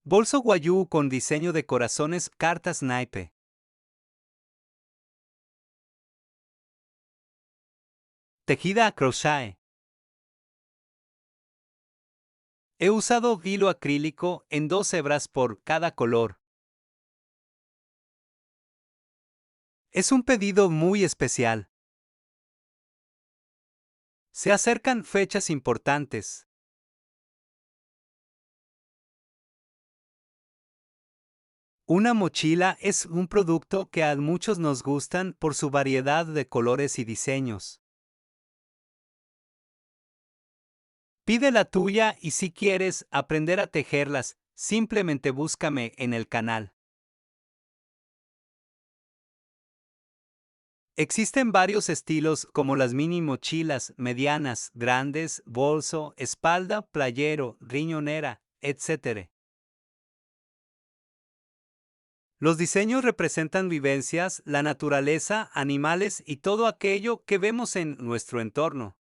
Bolso guayú con diseño de corazones cartas naipe. Tejida a crochet. He usado hilo acrílico en 2 hebras por cada color. Es un pedido muy especial. Se acercan fechas importantes. Una mochila es un producto que a muchos nos gustan por su variedad de colores y diseños. Pide la tuya y si quieres aprender a tejerlas, simplemente búscame en el canal. Existen varios estilos como las mini mochilas, medianas, grandes, bolso, espalda, playero, riñonera, etc. Los diseños representan vivencias, la naturaleza, animales y todo aquello que vemos en nuestro entorno.